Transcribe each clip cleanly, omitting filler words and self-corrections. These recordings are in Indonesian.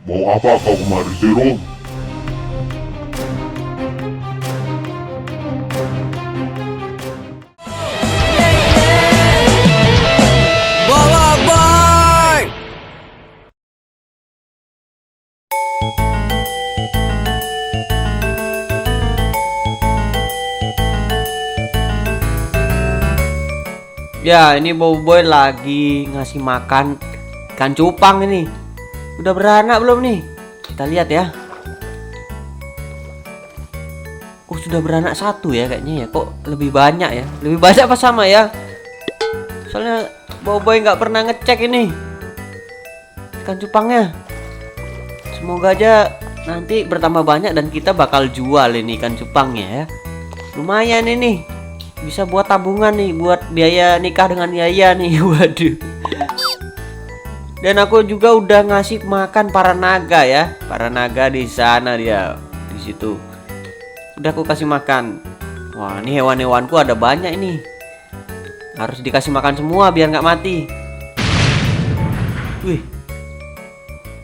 Mau apa kau kemari, Zero? Bawa boy! Ya, ini Boboiboy lagi ngasih makan ikan cupang ini. Udah beranak belum nih? Kita lihat ya. Oh, sudah beranak satu ya kayaknya ya. Kok lebih banyak ya? Lebih banyak apa sama ya? Soalnya Boboiboy nggak pernah ngecek ini ikan cupangnya. Semoga aja nanti bertambah banyak dan kita bakal jual ini ikan cupangnya ya. Lumayan ini. Bisa buat tabungan nih, buat biaya nikah dengan Yaya nih. Waduh. Dan aku juga udah ngasih makan para naga ya. Para naga di sana dia, di situ. Udah aku kasih makan. Wah, ini hewan-hewanku ada banyak ini. Harus dikasih makan semua biar nggak mati. Wih.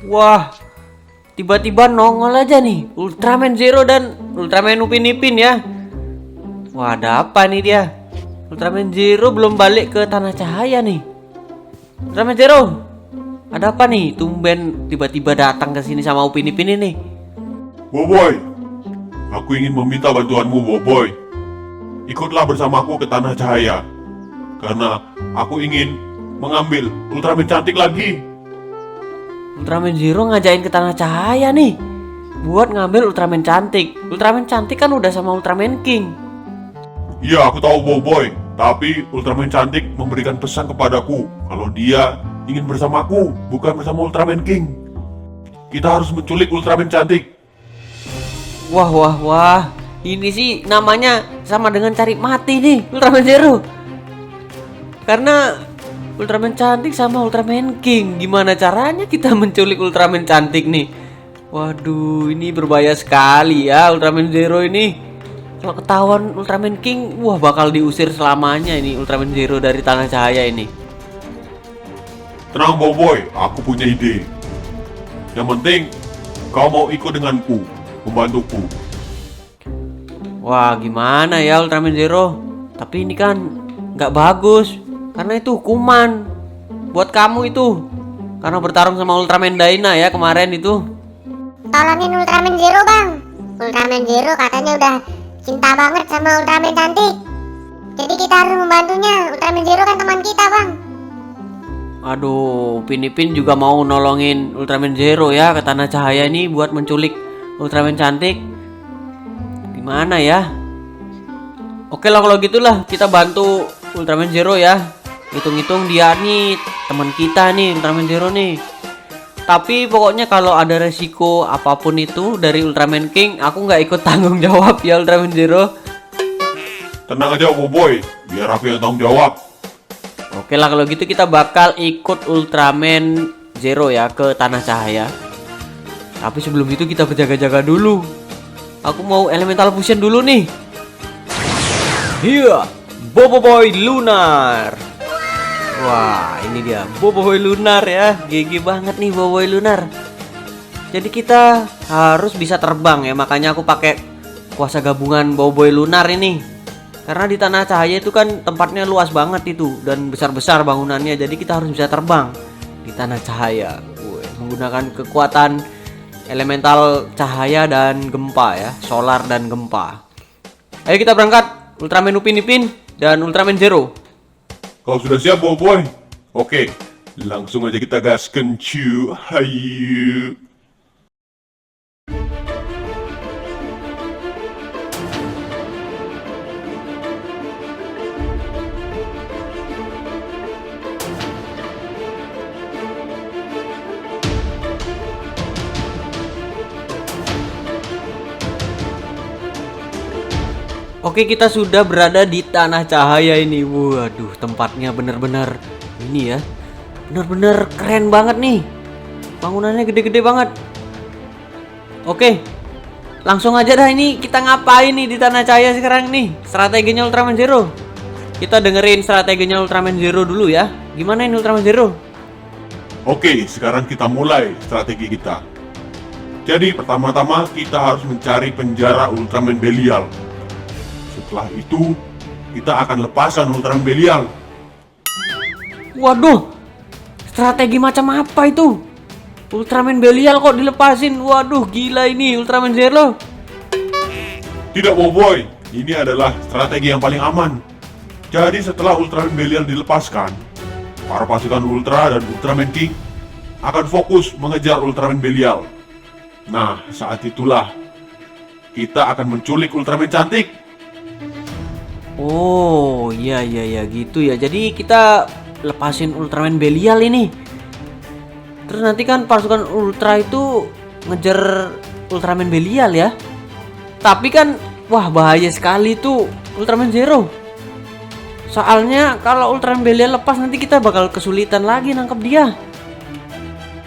Wah. Tiba-tiba nongol aja nih Ultraman Zero dan Ultraman Upin Ipin ya. Wah, ada apa nih dia? Ultraman Zero belum balik ke Tanah Cahaya nih. Ultraman Zero, ada apa nih? Tumben tiba-tiba datang ke sini sama Upin Ipin ini. Boboiboy, aku ingin meminta bantuanmu, Boboiboy. Ikutlah bersamaku ke Tanah Cahaya. Karena aku ingin mengambil Ultraman cantik lagi. Ultraman Zero ngajakin ke Tanah Cahaya nih buat ngambil Ultraman cantik. Ultraman cantik kan udah sama Ultraman King. Iya, aku tahu, Boboiboy. Tapi Ultraman cantik memberikan pesan kepadaku kalau dia ingin bersamaku, bukan bersama Ultraman King. Kita harus menculik Ultraman cantik. Wah, wah, wah. Ini sih namanya sama dengan cari mati nih Ultraman Zero. Karena Ultraman cantik sama Ultraman King. Gimana caranya kita menculik Ultraman cantik nih? Waduh, ini berbahaya sekali ya Ultraman Zero ini. Kalau ketahuan Ultraman King, wah bakal diusir selamanya ini Ultraman Zero dari Tanah Cahaya ini. Tenang, Boboiboy, aku punya ide. Yang penting kau mau ikut denganku, membantuku. Wah, gimana ya Ultraman Zero? Tapi ini kan nggak bagus, karena itu hukuman buat kamu itu. Karena bertarung sama Ultraman Dyna ya kemarin itu. Tolongin Ultraman Zero, Bang. Ultraman Zero katanya udah cinta banget sama Ultraman cantik. Jadi kita harus membantunya. Ultraman Zero kan teman kita, Bang. Aduh, Upin Ipin juga mau nolongin Ultraman Zero ya ke Tanah Cahaya ini buat menculik Ultraman cantik. Gimana ya? Oke lah kalau gitulah kita bantu Ultraman Zero ya. Hitung-hitung dia nih teman kita nih Ultraman Zero nih. Tapi pokoknya kalau ada resiko apapun itu dari Ultraman King, aku nggak ikut tanggung jawab ya Ultraman Zero. Tenang aja, Boboiboy, biar aku yang tanggung jawab. Oke lah kalau gitu kita bakal ikut Ultraman Zero ya ke Tanah Cahaya. Tapi sebelum itu kita berjaga-jaga dulu. Aku mau elemental fusion dulu nih. Iya, Boboiboy Lunar. Wah, ini dia Boboiboy Lunar ya. GG banget nih Boboiboy Lunar. Jadi kita harus bisa terbang ya. Makanya aku pakai kuasa gabungan Boboiboy Lunar ini. Karena di Tanah Cahaya itu kan tempatnya luas banget itu dan besar-besar bangunannya. Jadi kita harus bisa terbang di Tanah Cahaya. Menggunakan kekuatan elemental cahaya dan gempa ya, solar dan gempa. Ayo kita berangkat Ultraman Upin Ipin dan Ultraman Zero. Kau sudah siap, Boboiboy? Oke, langsung aja kita gaskan, cu. Hayu. Oke, kita sudah berada di Tanah Cahaya ini. Waduh, tempatnya bener-bener ini ya. Bener-bener keren banget nih. Bangunannya gede-gede banget. Oke, langsung aja dah ini kita ngapain nih di Tanah Cahaya sekarang nih. Strateginya Ultraman Zero. Kita dengerin strateginya Ultraman Zero dulu ya. Gimana ini Ultraman Zero? Oke, sekarang kita mulai strategi kita. Jadi pertama-tama kita harus mencari penjara Ultraman Belial. Setelah itu, kita akan lepaskan Ultraman Belial. Waduh, strategi macam apa itu? Ultraman Belial kok dilepasin? Waduh, gila ini Ultraman Zero. Tidak, Boboiboy, ini adalah strategi yang paling aman. Jadi setelah Ultraman Belial dilepaskan, para pasukan Ultra dan Ultraman King akan fokus mengejar Ultraman Belial. Nah, saat itulah kita akan menculik Ultraman cantik. Oh, iya gitu ya. Jadi kita lepasin Ultraman Belial ini. Terus nanti kan pasukan Ultra itu ngejar Ultraman Belial ya. Tapi kan wah bahaya sekali tuh Ultraman Zero. Soalnya kalau Ultraman Belial lepas nanti kita bakal kesulitan lagi nangkep dia.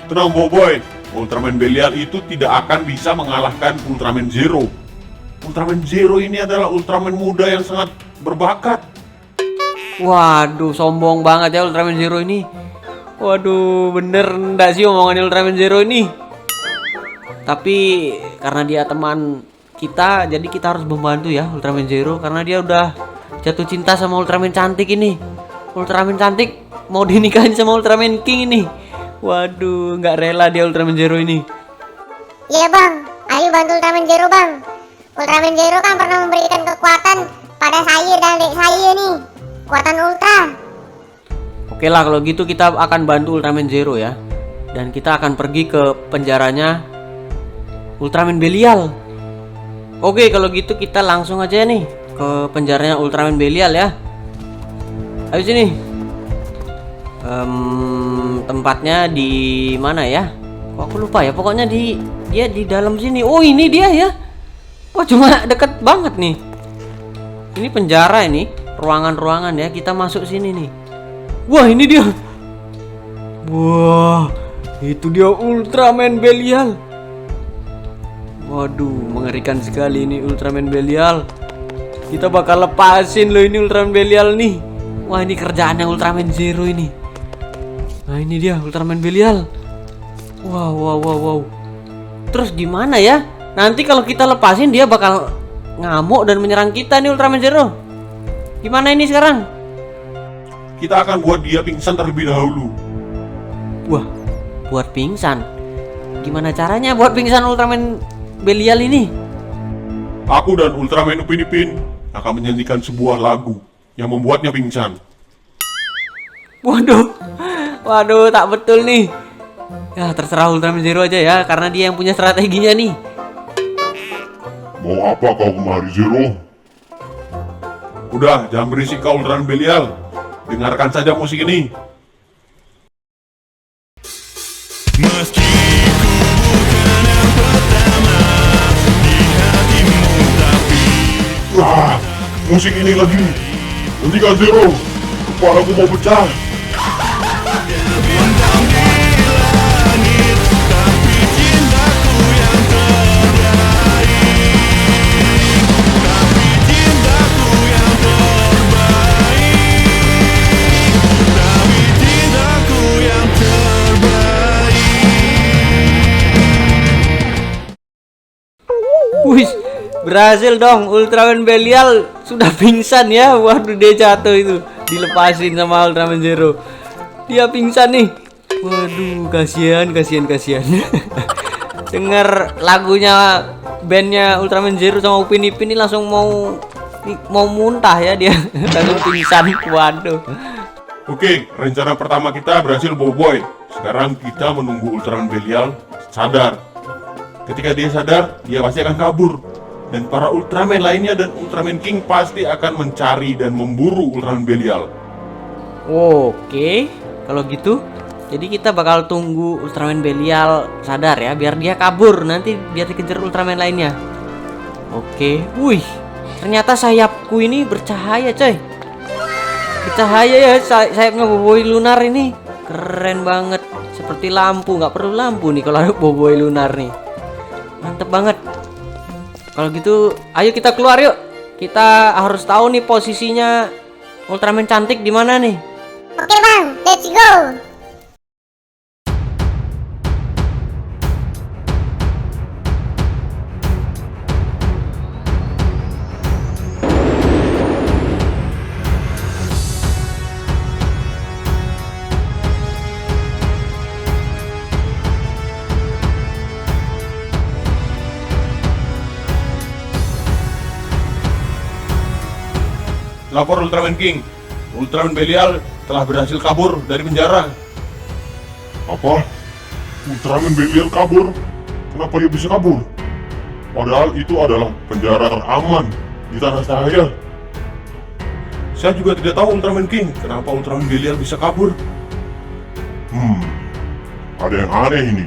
Tenang, Boboiboy, Ultraman Belial itu tidak akan bisa mengalahkan Ultraman Zero. Ultraman Zero ini adalah Ultraman muda yang sangat berbakat. Waduh, sombong banget ya Ultraman Zero ini. Waduh, bener enggak sih omongannya Ultraman Zero ini? Tapi karena dia teman kita, jadi kita harus membantu ya Ultraman Zero karena dia udah jatuh cinta sama Ultraman cantik ini. Ultraman cantik mau dinikahin sama Ultraman King ini. Waduh, nggak rela dia Ultraman Zero ini. Iya bang, ayo bantu Ultraman Zero bang. Ultraman Zero kan pernah memberikan kekuatan pada saya dan adik saya nih. Kekuatan Ultra. Oke lah kalau gitu kita akan bantu Ultraman Zero ya. Dan kita akan pergi ke penjaranya Ultraman Belial. Oke kalau gitu kita langsung aja nih ke penjaranya Ultraman Belial ya. Ayo sini. Tempatnya di mana ya? Kok aku lupa ya. Pokoknya dia di dalam sini. Oh ini dia ya. Wah cuma deket banget nih. Ini penjara ini, ruangan-ruangan ya. Kita masuk sini nih. Wah ini dia. Wah itu dia Ultraman Belial. Waduh, mengerikan sekali ini Ultraman Belial. Kita bakal lepasin loh ini Ultraman Belial nih. Wah, ini kerjaannya Ultraman Zero ini. Nah, ini dia Ultraman Belial. Wow. Terus gimana ya? Nanti kalau kita lepasin dia bakal ngamuk dan menyerang kita nih Ultraman Zero. Gimana ini sekarang? Kita akan buat dia pingsan terlebih dahulu. Wah, buat pingsan. Gimana caranya buat pingsan Ultraman Belial ini? Aku dan Ultraman Upin Ipin akan menyanyikan sebuah lagu yang membuatnya pingsan. Waduh, tak betul nih. Ya terserah Ultraman Zero aja ya, karena dia yang punya strateginya nih. Mau apa kau kemari, Zero? Udah, jangan berisik kau Ultraman Belial. Dengarkan saja musik ini. Meski ku bukan yang pertama di hatimu, tapi Wah, musik ini lagi. Hentikan, Zero. Kepalaku mau pecah. bintang di langit, tapi cintaku yang terbaik, tapi cintaku yang terbaik, tapi cintaku yang terbaik. Wih, berhasil dong Ultraman Belial sudah pingsan ya. Waduh dia jatuh itu, dilepasin sama Ultraman Zero. Dia pingsan nih. Waduh kasihan. Dengar lagunya bandnya Ultraman Zero sama Upin Ipin ini langsung mau muntah ya dia. Langsung pingsan. Waduh. Oke, rencana pertama kita berhasil, Boboiboy. Sekarang kita menunggu Ultraman Belial sadar. Ketika dia sadar, dia pasti akan kabur. Dan para Ultraman lainnya dan Ultraman King pasti akan mencari dan memburu Ultraman Belial. Oke, kalau gitu jadi kita bakal tunggu Ultraman Belial sadar ya, biar dia kabur, nanti dia dikejar Ultraman lainnya. Oke, wih, ternyata sayapku ini bercahaya coy. Bercahaya ya sayapnya Boboiboy Lunar ini. Keren banget, seperti lampu, nggak perlu lampu nih kalau ada Boboiboy Lunar nih. Mantep banget. Kalau gitu, ayo kita keluar yuk. Kita harus tahu nih posisinya Ultraman cantik di mana nih. Oke bang, let's go. Let's go. lapor Ultraman King. Ultraman Belial telah berhasil kabur dari penjara. Apa? Ultraman Belial kabur? Kenapa dia bisa kabur? Padahal itu adalah penjara teraman di Tanah Cahaya. Saya juga tidak tahu Ultraman King, kenapa Ultraman Belial bisa kabur. Ada yang aneh ini.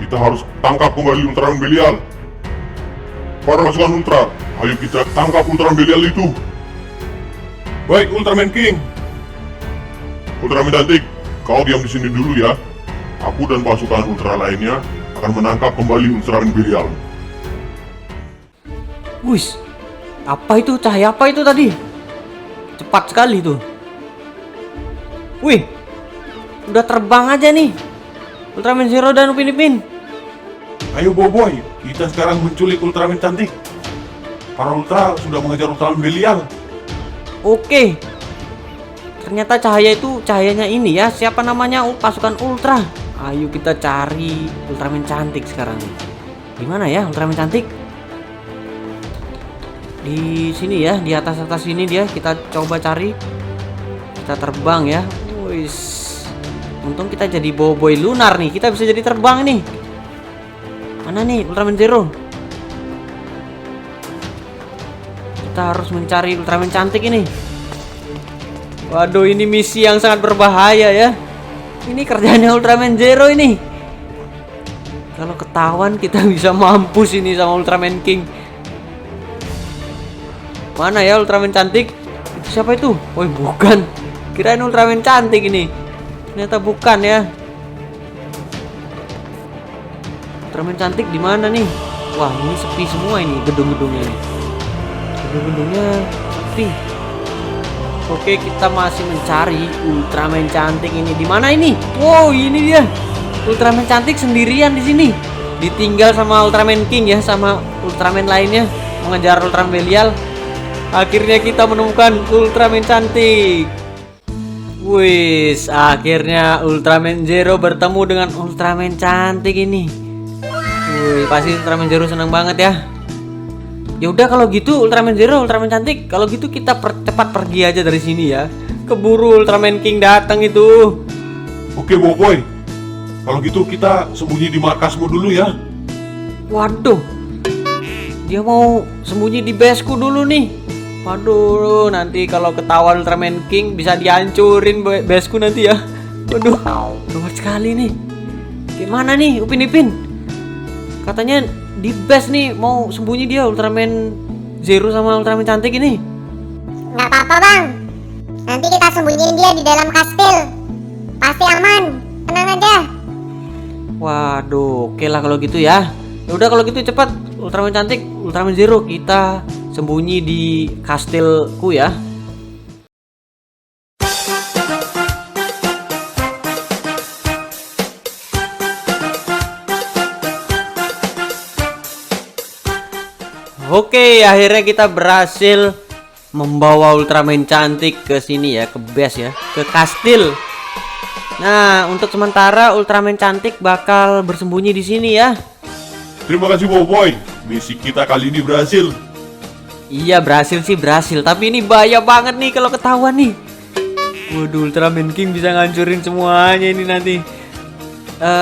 Kita harus tangkap kembali Ultraman Belial. Para pasukan Ultra, ayo kita tangkap Ultraman Belial itu. Baik Ultraman King. Ultraman cantik, kau diam di sini dulu ya. Aku dan pasukan Ultra lainnya akan menangkap kembali Ultraman Belial. Wis, apa itu? Cahaya apa itu tadi? Cepat sekali tuh. Wih, udah terbang aja nih Ultraman Zero dan Upin Ipin. Ayo Boboiboy, kita sekarang menculik Ultraman cantik. Para Ultra sudah mengejar Ultraman Belial. Oke. Ternyata cahaya itu cahayanya ini ya. Siapa namanya? Pasukan Ultra. Ayo kita cari Ultraman cantik sekarang. Di mana ya Ultraman cantik? Di sini ya, di atas sini dia. Kita coba cari. Kita terbang ya. Wis. Untung kita jadi Boboiboy lunar nih. Kita bisa jadi terbang nih. Mana nih Ultraman Zero? Kita harus mencari Ultraman cantik ini. Waduh, ini misi yang sangat berbahaya ya. Ini kerjanya Ultraman Zero ini. Kalau ketahuan kita bisa mampus ini sama Ultraman King. Mana ya Ultraman cantik? Itu siapa itu? Woi, bukan. Kirain Ultraman cantik ini. Ternyata bukan ya. Ultraman cantik di mana nih? Wah, ini sepi semua ini gedung-gedungnya. Gedung-gedungnya sepi. Oke, kita masih mencari Ultraman cantik ini. Di mana ini? Wow, ini dia. Ultraman cantik sendirian di sini. Ditinggal sama Ultraman King ya, sama Ultraman lainnya mengejar Ultraman Belial. Akhirnya kita menemukan Ultraman cantik. Wis, akhirnya Ultraman Zero bertemu dengan Ultraman cantik ini. Wih, pasti Ultraman Zero senang banget ya. Ya udah kalau gitu Ultraman Zero, Ultraman cantik, kalau gitu kita cepat pergi aja dari sini ya. Keburu Ultraman King datang itu. Oke Boboiboy, kalau gitu kita sembunyi di markasmu dulu ya. Waduh, dia mau sembunyi di baseku dulu nih. Waduh, nanti kalau ketahuan Ultraman King bisa dihancurin baseku nanti ya. Waduh, gawat sekali nih. Gimana nih Upin Ipin? Katanya di base nih mau sembunyi dia Ultraman Zero sama Ultraman cantik ini. Nggak apa-apa bang. Nanti kita sembunyiin dia di dalam kastil. Pasti aman. Tenang aja. Waduh, oke lah kalau gitu ya. Ya udah kalau gitu cepat Ultraman cantik, Ultraman Zero kita sembunyi di kastilku ya. Oke, akhirnya kita berhasil membawa Ultraman cantik ke sini ya, ke base ya, ke kastil. Nah, untuk sementara Ultraman cantik bakal bersembunyi di sini ya. Terima kasih Boboiboy, misi kita kali ini berhasil. Iya, berhasil sih berhasil, tapi ini bahaya banget nih kalau ketahuan nih. Waduh, Ultraman King bisa ngancurin semuanya ini nanti.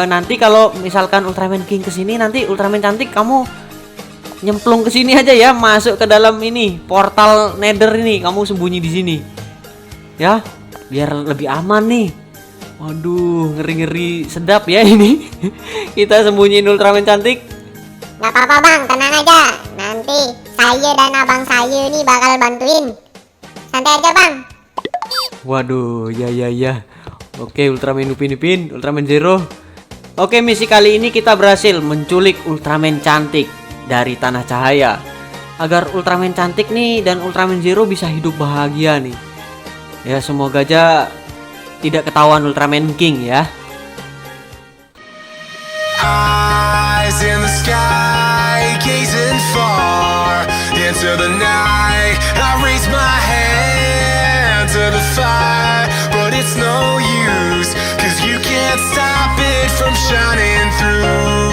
Nanti kalau misalkan Ultraman King kesini, nanti Ultraman cantik kamu nyemplung ke sini aja ya, masuk ke dalam ini portal Nether ini, kamu sembunyi di sini ya, biar lebih aman nih. Waduh, ngeri-ngeri sedap ya ini. Kita sembunyiin Ultraman cantik. Nggak apa-apa bang, tenang aja. Nanti saya dan abang saya ini bakal bantuin. Santai aja bang. Waduh, ya. Oke, Ultraman Upin Ipin, Ultraman Zero. Oke, misi kali ini kita berhasil menculik Ultraman cantik dari Tanah Cahaya, agar Ultraman cantik nih dan Ultraman Zero bisa hidup bahagia nih. Ya, semoga aja tidak ketahuan Ultraman King ya. Eyes in the sky, gazing far into the night. I raise my hand to the fire, but it's no use, 'cause you can't stop it from shining through.